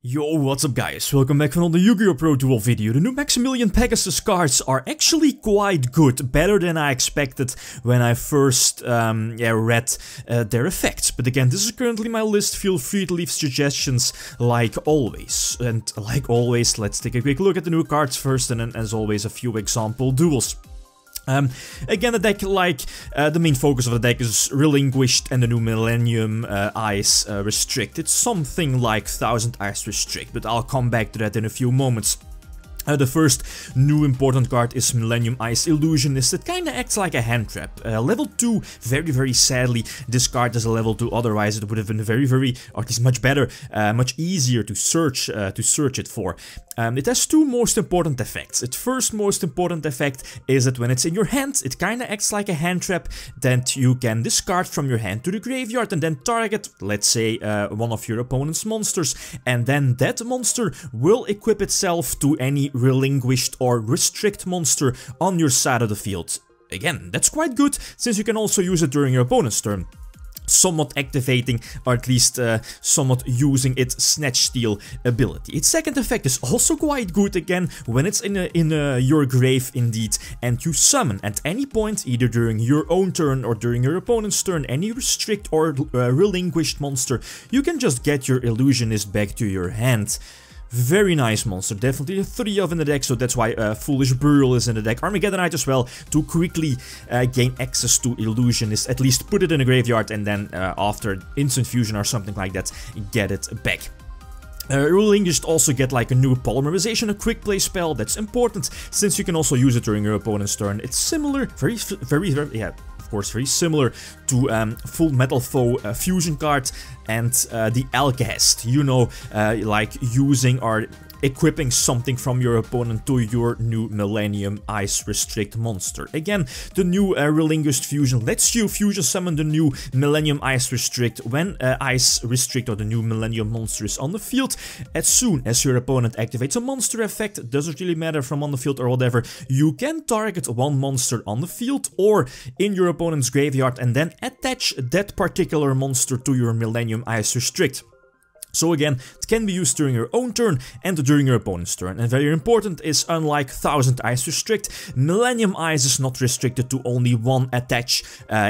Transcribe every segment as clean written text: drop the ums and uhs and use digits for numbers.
Yo, what's up guys, welcome back for another YuGi Duel video. The new Maximillion Pegasus cards are actually quite good, better than I expected when I first read their effects. But again, this is currently my list, feel free to leave suggestions like always. And like always, let's take a quick look at the new cards first and then as always a few example duels. Again, the deck, the main focus of the deck is Relinquished and the new Millennium-Eyes Restrict. It's something like 1000 Eyes Restrict, but I'll come back to that in a few moments. The first new important card is Millennium-Eyes Illusionist. It kinda acts like a hand trap. Level 2, very sadly, this card is a level 2, otherwise it would have been very, or at least much better, much easier to search it for. It has two most important effects. Its first most important effect is that when it's in your hand, it kinda acts like a hand trap, that you can discard from your hand to the graveyard and then target, let's say, one of your opponent's monsters, and then that monster will equip itself to any relinquished or restrict monster on your side of the field. Again, that's quite good, since you can also use it during your opponent's turn, somewhat activating, or at least somewhat using its Snatch Steal ability. Its second effect is also quite good, again, when it's in your grave indeed, and you summon at any point, either during your own turn or during your opponent's turn, any restrict or relinquished monster, you can just get your Illusionist back to your hand. Very nice monster, definitely a 3 of in the deck, so that's why Foolish Burial is in the deck. Armageddonite as well, to quickly gain access to Illusionist, at least put it in a graveyard and then after Instant Fusion or something like that, get it back. Relinquished also get like a new Polymerization, a quick play spell. That's important, since you can also use it during your opponent's turn. It's similar, very of course, very similar to Full Metal Foe fusion card and the Alchemist. You know, like using or equipping something from your opponent to your new Millennium-Eyes Restrict monster. Again, the new Relinquished fusion lets you fusion summon the new Millennium-Eyes Restrict when Ice Restrict or the new Millennium monster is on the field. As soon as your opponent activates a monster effect, doesn't really matter from on the field or whatever, you can target one monster on the field or in your opponent's graveyard and then attach that particular monster to your Millennium-Eyes Restrict. So again, it can be used during your own turn and during your opponent's turn. And very important is, unlike 1000 Eyes Restrict, Millennium-Eyes is not restricted to only one attach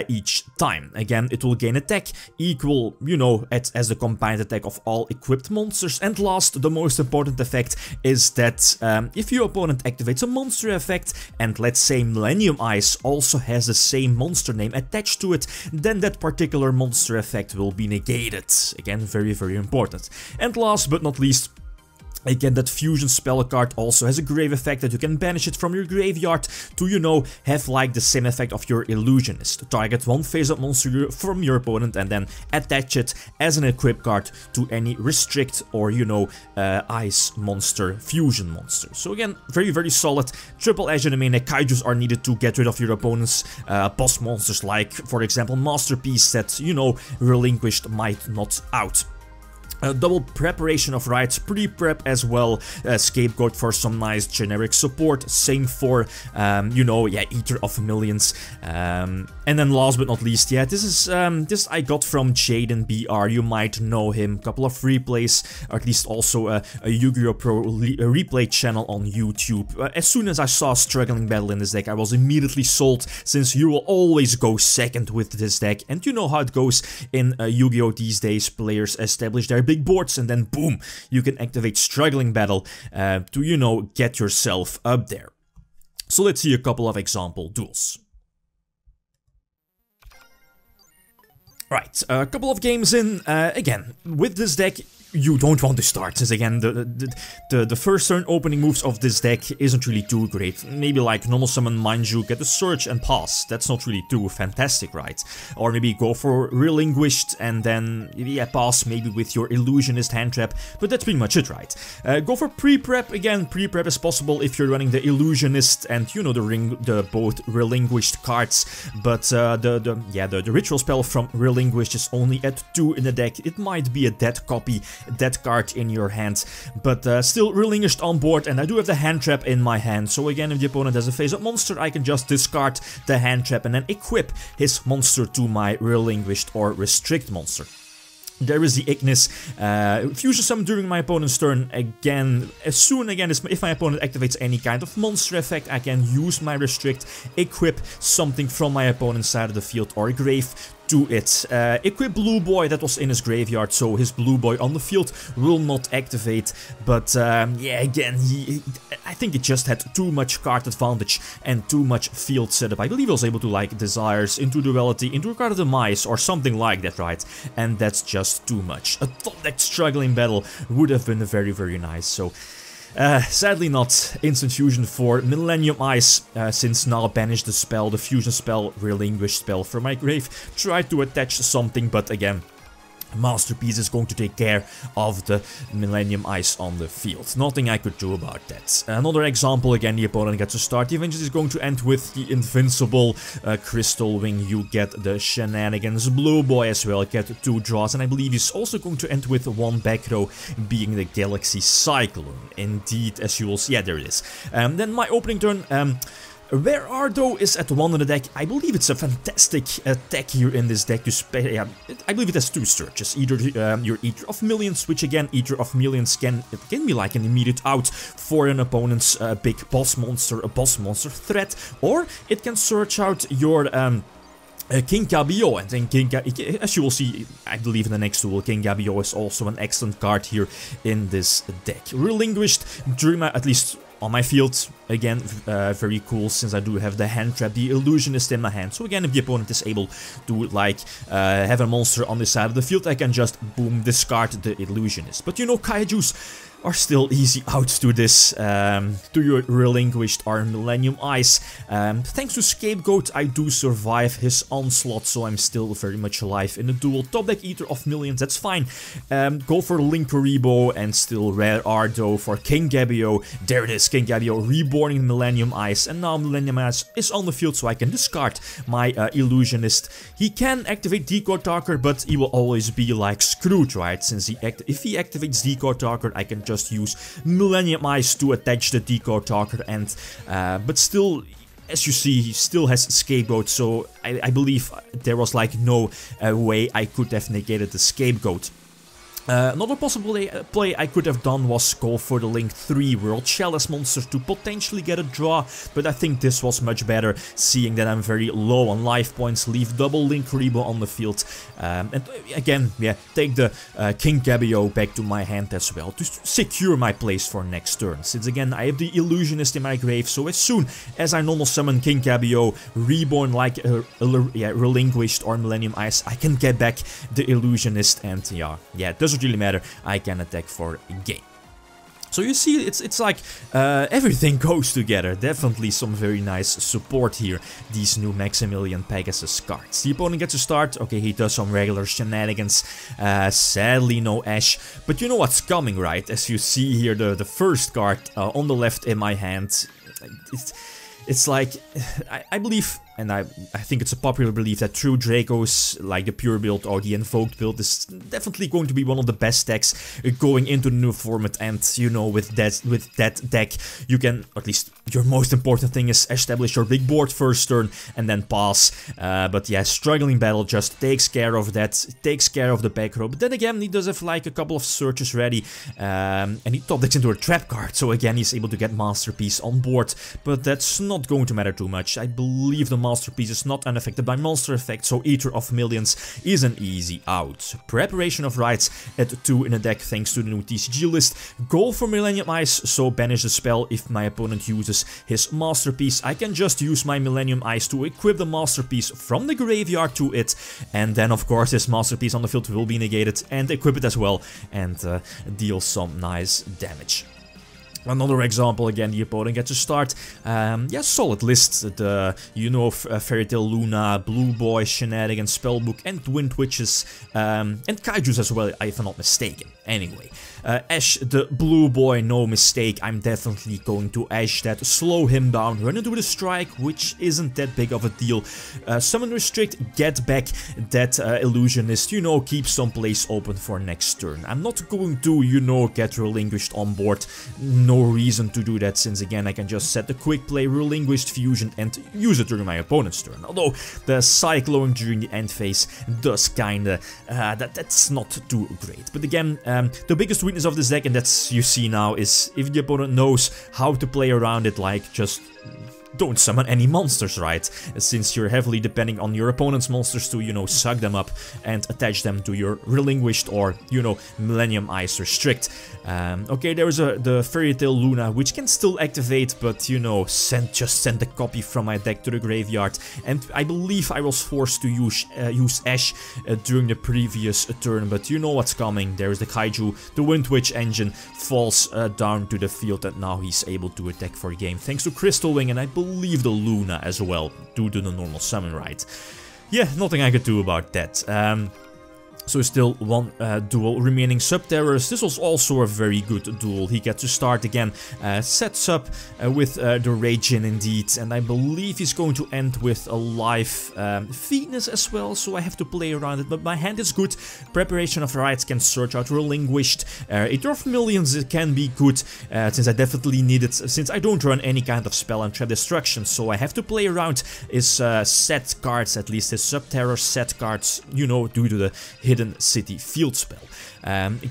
each time. Again, it will gain attack equal, you know, as the combined attack of all equipped monsters. And last, the most important effect is that if your opponent activates a monster effect and let's say Millennium-Eyes also has the same monster name attached to it, then that particular monster effect will be negated. Again, very important. And last but not least, again, that fusion spell card also has a grave effect that you can banish it from your graveyard to, you know, have like the same effect of your Illusionist. Target one face-up monster from your opponent and then attach it as an equip card to any restrict or, you know, ice monster, fusion monster. So again, very solid. Triple edge in the main deck. Kaijus are needed to get rid of your opponent's boss monsters, like, for example, Masterpiece that, you know, Relinquished might not out. Double preparation of rights, pre-prep as well, scapegoat for some nice generic support, same for, you know, yeah, Eater of Millions, and then last but not least, yeah, this I got from Jaden BR, you might know him, couple of replays, or at least also a YuGoPro replay channel on YouTube. As soon as I saw Struggling Battle in this deck, I was immediately sold, since you will always go second with this deck, and you know how it goes in Yu-Gi-Oh! These days, players establish their big boards and then boom, you can activate Struggling Battle to, you know, get yourself up there. So let's see a couple of example duels. Right, a couple of games in, again, with this deck, you don't want to start, since again, the first turn opening moves of this deck isn't really too great. Maybe like normal summon Manju, get a search and pass. That's not really too fantastic, right? Or maybe go for Relinquished and then, yeah, pass maybe with your Illusionist hand trap, but that's pretty much it, right? Go for pre-prep. Again, pre-prep is possible if you're running the Illusionist and, you know, the both Relinquished cards, but the ritual spell from Relinquished is only at 2 in the deck. It might be a dead copy, that card in your hand, but still Relinquished on board, and I do have the hand trap in my hand, so again, if the opponent has a face-up monster, I can just discard the hand trap and then equip his monster to my Relinquished or Restrict monster. There is the Ignis, Fusion Summon during my opponent's turn. Again, if my opponent activates any kind of monster effect, I can use my Restrict, equip something from my opponent's side of the field or grave to it. Equip Blue Boy, that was in his graveyard, so his Blue Boy on the field will not activate. But yeah, again, I think it just had too much card advantage and too much field setup. I believe I was able to like Desires into Duality, into Card of the Mice or something like that, right? And that's just too much. A top deck struggling battle would have been very, very nice. So sadly not instant fusion for Millennium-Eyes, since now banished the spell, the fusion spell, relinquished spell from my grave. Tried to attach something, but again, Masterpiece is going to take care of the Millennium-Eyes on the field. Nothing I could do about that. Another example, again, the opponent gets to start. The Avengers is going to end with the invincible Crystal Wing. You get the Shenanigans. Blue Boy as well, get 2 draws. And I believe he's also going to end with 1 back row, being the Galaxy Cyclone. Indeed, as you will see. Yeah, there it is. Then my opening turn. Rare Ardo is at 1 in the deck. I believe it's a fantastic attack here in this deck. I believe it has 2 searches. Either your Eater of Millions, which again, Eater of Millions can be like an immediate out for an opponent's big boss monster, a boss monster threat, or it can search out your King Gabio, and then as you will see, I believe in the next duel, King Gabio is also an excellent card here in this deck. Relinquished during my, at least on my field, again, very cool, since I do have the hand trap, the Illusionist in my hand. So again, if the opponent is able to, like, have a monster on this side of the field, I can just, boom, discard the Illusionist. But you know, Kaijus are still easy out to this, to your relinquished are Millennium-Eyes. Thanks to Scapegoat, I do survive his onslaught, so I'm still very much alive in the duel. Top deck Eater of Millions, that's fine. Go for Linkuribo and still Rare Ardo for King Gabio. There it is, King Gabio reborning Millennium-Eyes, and now Millennium-Eyes is on the field, so I can discard my Illusionist. He can activate Decode Talker, but he will always be like screwed, right? Since if he activates Decode Talker, I can just use Millennium-Eyes to attach the Decode Talker, and but still, as you see, he still has Scapegoat, so I believe there was like no way I could have negated the Scapegoat. Another possible play I could have done was go for the Link 3 World Chalice monster to potentially get a draw, but I think this was much better, seeing that I'm very low on life points. Leave double Linkuribo on the field, and again, yeah, take the King Gabio back to my hand as well, to secure my place for next turn, since again, I have the Illusionist in my grave, so as soon as I normal summon King Gabio, reborn like relinquished or Millennium-Eyes, I can get back the Illusionist, and yeah, it doesn't really matter, I can attack for a game. So you see, it's like everything goes together. Definitely some very nice support here, these new Maximillion Pegasus cards. The opponent gets to start. Okay, he does some regular shenanigans. Sadly, no Ash. But you know what's coming, right? As you see here, the first card on the left in my hand. It's like, I believe, and I think it's a popular belief that True Draco's, like the pure build or the invoked build, is definitely going to be one of the best decks going into the new format. And you know, with that deck, you can, at least your most important thing is establish your big board first turn and then pass. But yeah, struggling battle just takes care of that, takes care of the back row. But then again, he does have like a couple of searches ready, and he top decks into a trap card. So again, he's able to get Masterpiece on board, but that's not going to matter too much. I believe the Masterpiece is not unaffected by monster effect, so Eater of Millions is an easy out. Preparation of Rites at 2 in the deck thanks to the new TCG list. Go for Millennium-Eyes, so banish the spell if my opponent uses his Masterpiece. I can just use my Millennium-Eyes to equip the Masterpiece from the graveyard to it, and then of course his Masterpiece on the field will be negated, and equip it as well, and deal some nice damage. Another example, again, the opponent gets to start. Yeah, solid list. You know, Fairy Tail Luna, Blue Boy, Shenanigans, Spellbook, and Wind Witches, and Kaijus as well, if I'm not mistaken. Anyway, Ash the blue boy, no mistake. I'm definitely going to Ash that, slow him down, run into the strike, which isn't that big of a deal. Summon Restrict, get back that illusionist, you know, keep some place open for next turn. I'm not going to, you know, get relinquished on board. No reason to do that, since again I can just set the quick play, relinquished fusion, and use it during my opponent's turn. Although the cyclone during the end phase does kinda, that's not too great. But again, the biggest weakness of this deck, and that's you see now, is if the opponent knows how to play around it, like just don't summon any monsters, right? Since you're heavily depending on your opponent's monsters to, you know, suck them up and attach them to your relinquished or, you know, Millennium-Eyes Restrict. Okay, there's the Fairy Tale Luna, which can still activate, but, you know, just send a copy from my deck to the graveyard. And I believe I was forced to use Ash during the previous turn, but you know what's coming. There's the Kaiju, the Wind Witch engine falls down to the field, and now he's able to attack for a game, thanks to Crystal Wing, and I believe the Luna as well, due to the normal summon, right? Yeah, nothing I could do about that. So still one duel remaining. Subterrors, this was also a very good duel. He gets to start again, sets up with the Rage-In indeed, and I believe he's going to end with a live Phoenix as well, so I have to play around it, but my hand is good. Preparation of Rights can search out Relinquished. Eater of Millions, it can be good, since I definitely need it, since I don't run any kind of spell and trap destruction, so I have to play around his set cards, at least his Subterror set cards, you know, due to the Hidden City field spell.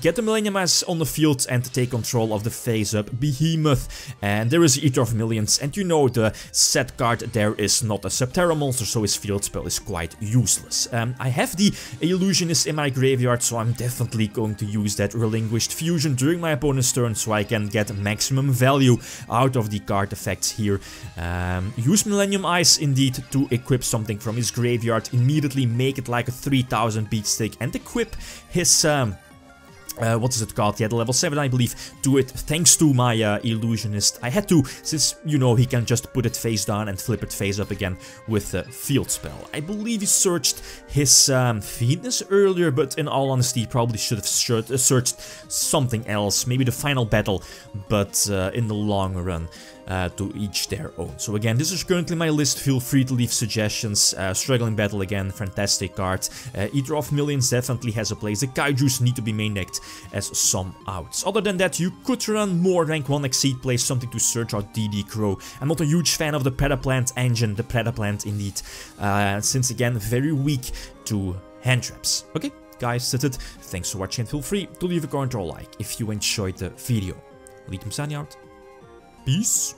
Get the Millennium-Eyes on the field and take control of the face-up Behemoth, and there is Eater of Millions, and you know the set card there is not a Subterra monster, so his field spell is quite useless. I have the Illusionist in my graveyard, so I'm definitely going to use that Relinquished Fusion during my opponent's turn, so I can get maximum value out of the card effects here. Use Millennium-Eyes indeed to equip something from his graveyard, immediately make it like a 3000 beat stick, and equip his what is it called? Yeah, the level 7, I believe, to it, thanks to my Illusionist. I had to, since, you know, he can just put it face down and flip it face up again with the field spell. I believe he searched his Phoenix earlier, but in all honesty, he probably should have searched something else, maybe the final battle, but in the long run, to each their own. So again, this is currently my list. Feel free to leave suggestions. Struggling Battle again, fantastic card. Eater of Millions definitely has a place. The Kaijus need to be main decked as some outs. Other than that, you could run more rank 1 Exceed plays, something to search out DD Crow. I'm not a huge fan of the Predaplant engine, the Predaplant indeed, since again, very weak to hand traps. Okay, guys, that's it. Thanks for watching, and feel free to leave a comment or a like if you enjoyed the video. Lithium signing out. Peace.